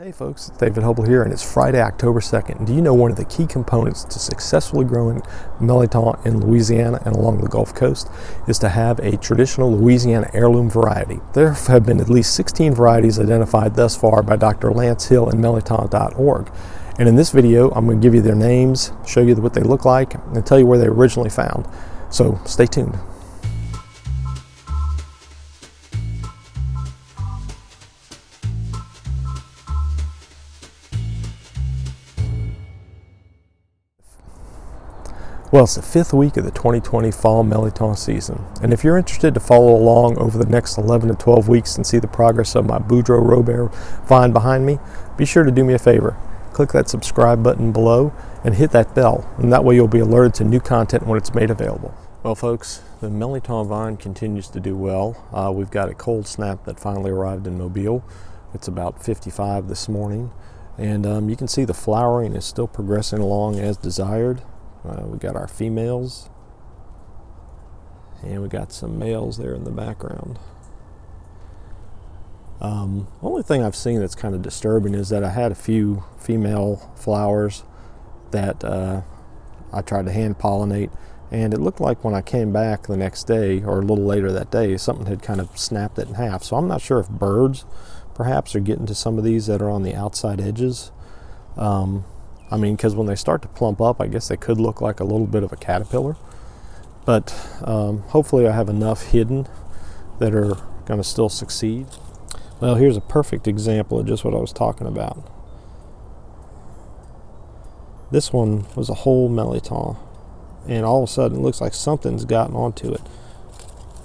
Hey folks, it's David Hubbell here, and it's Friday, October 2nd. Do you know one of the key components to successfully growing Mirliton in Louisiana and along the Gulf Coast is to have a traditional Louisiana heirloom variety? There have been at least 16 varieties identified thus far by Dr. Lance Hill and Mirliton.org. And in this video, I'm going to give you their names, show you what they look like, and tell you where they were originally found. So stay tuned. Well, it's the fifth week of the 2020 fall Mirliton season, and if you're interested to follow along over the next 11 to 12 weeks and see the progress of my Boudreaux Robert vine behind me, be sure to do me a favor. Click that subscribe button below and hit that bell, and that way you'll be alerted to new content when it's made available. Well folks, the Mirliton vine continues to do well. We've got a cold snap that finally arrived in Mobile. It's about 55 this morning, and you can see the flowering is still progressing along as desired. We got our females, and we got some males there in the background. Only thing I've seen that's kind of disturbing is that I had a few female flowers that I tried to hand pollinate, and it looked like when I came back the next day or a little later that day, something had kind of snapped it in half. So I'm not sure if birds perhaps are getting to some of these that are on the outside edges. I mean, because when they start to plump up, I guess they could look like a little bit of a caterpillar. But hopefully I have enough hidden that are going to still succeed. Well, here's a perfect example of just what I was talking about. This one was a whole Mirliton, and all of a sudden it looks like something's gotten onto it.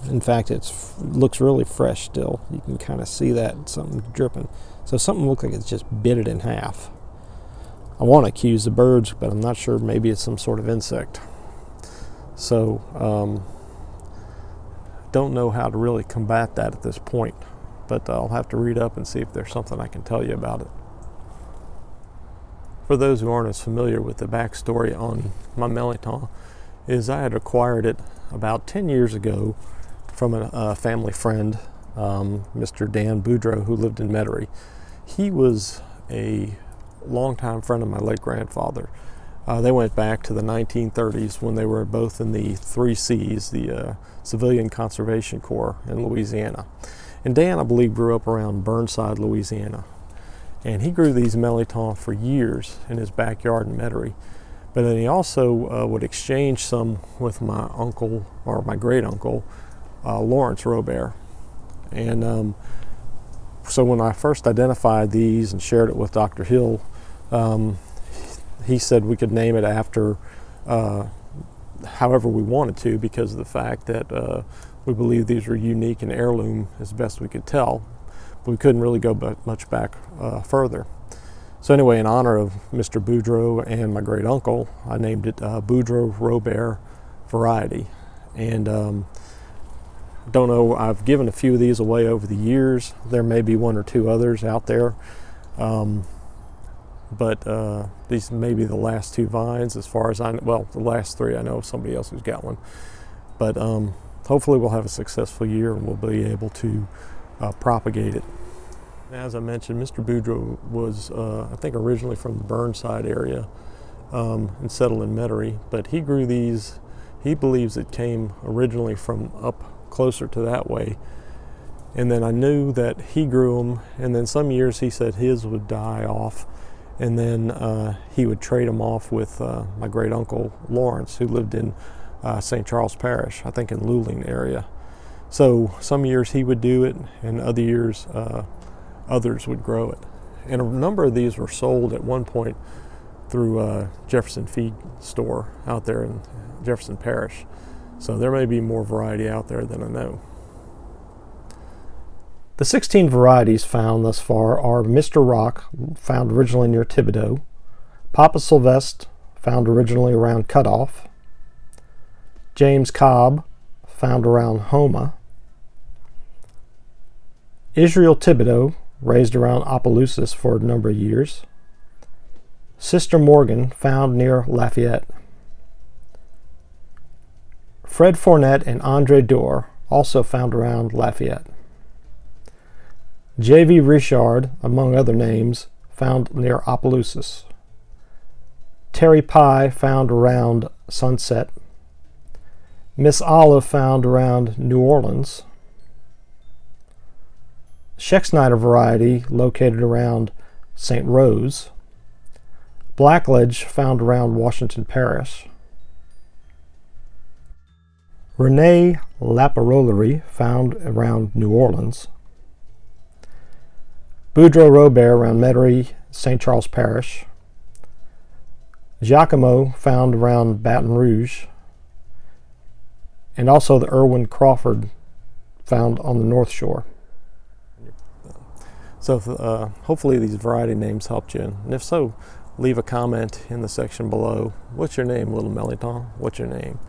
In fact, it looks really fresh still. You can kind of see that, something dripping. So something looks like it's just bit it in half. I want to accuse the birds, but I'm not sure. Maybe it's some sort of insect. So, don't know how to really combat that at this point, but I'll have to read up and see if there's something I can tell you about it. For those who aren't as familiar with the backstory on my Mirliton, is I had acquired it about 10 years ago from a family friend, Mr. Dan Boudreaux, who lived in Metairie. He was a longtime friend of my late grandfather. They went back to the 1930s when they were both in the 3Cs, the Civilian Conservation Corps in Louisiana. And Dan, I believe, grew up around Burnside, Louisiana. And he grew these Mirliton for years in his backyard in Metairie. But then he also would exchange some with my uncle, or my great uncle, Lawrence Robert. And so when I first identified these and shared it with Dr. Hill, he said we could name it after however we wanted to, because of the fact that we believe these were unique and heirloom as best we could tell, but we couldn't really go much back further. So anyway, in honor of Mr. Boudreaux and my great uncle, I named it Boudreaux Robert variety. And don't know, I've given a few of these away over the years. There may be one or two others out there. But these may be the last two vines as far as I know. Well, the last three, I know of somebody else who's got one. But hopefully we'll have a successful year and we'll be able to propagate it. As I mentioned, Mr. Boudreaux was, I think, originally from the Burnside area and settled in Metairie. But he grew these, he believes it came originally from up closer to that way. And then I knew that he grew them, and then some years he said his would die off, and then he would trade them off with my great uncle Lawrence, who lived in St. Charles Parish, I think in Luling area. So some years he would do it, and other years others would grow it. And a number of these were sold at one point through Jefferson Feed Store out there in Jefferson Parish. So there may be more variety out there than I know. The 16 varieties found thus far are Mr. Rock, found originally near Thibodaux, Papa Sylvestre, found originally around Cutoff, James Cobb, found around Homa, Israel Thibodaux, raised around Opelousas for a number of years, Sister Morgan, found near Lafayette, Fred Fournette and Andre Dore, also found around Lafayette. J.V. Richard, among other names, found near Opelousas. Terry Pie, found around Sunset. Miss Olive, found around New Orleans. Schexnayder variety, located around St. Rose. Blackledge, found around Washington Parish. Renee Laparollery, found around New Orleans. Boudreaux Robert, around Metairie, St. Charles Parish. Giacomo, found around Baton Rouge. And also the Irwin Crawford, found on the North Shore. So hopefully these variety names helped you, and if so, leave a comment in the section below. What's your name, little Mirliton? What's your name?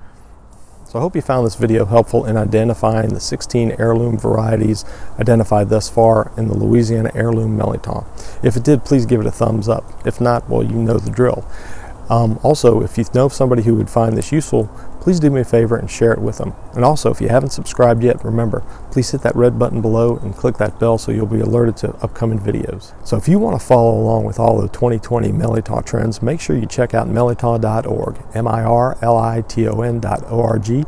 So I hope you found this video helpful in identifying the 16 heirloom varieties identified thus far in the Louisiana heirloom Mirliton. If it did, please give it a thumbs up. If not, well, you know the drill. Also, if you know of somebody who would find this useful, please do me a favor and share it with them. And also, if you haven't subscribed yet, remember, please hit that red button below and click that bell so you'll be alerted to upcoming videos. So if you want to follow along with all the 2020 Mirliton trends, make sure you check out mirliton.org, mirliton.org,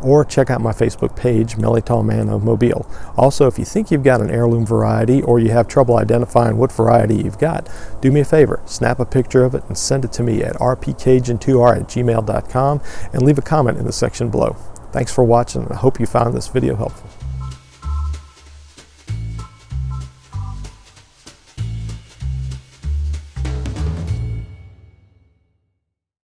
or check out my Facebook page, Mirliton Man of Mobile. Also, if you think you've got an heirloom variety or you have trouble identifying what variety you've got, do me a favor, snap a picture of it and send it to me at rpcajun2r@gmail.com and leave a comment in the section below. Thanks for watching, and I hope you found this video helpful.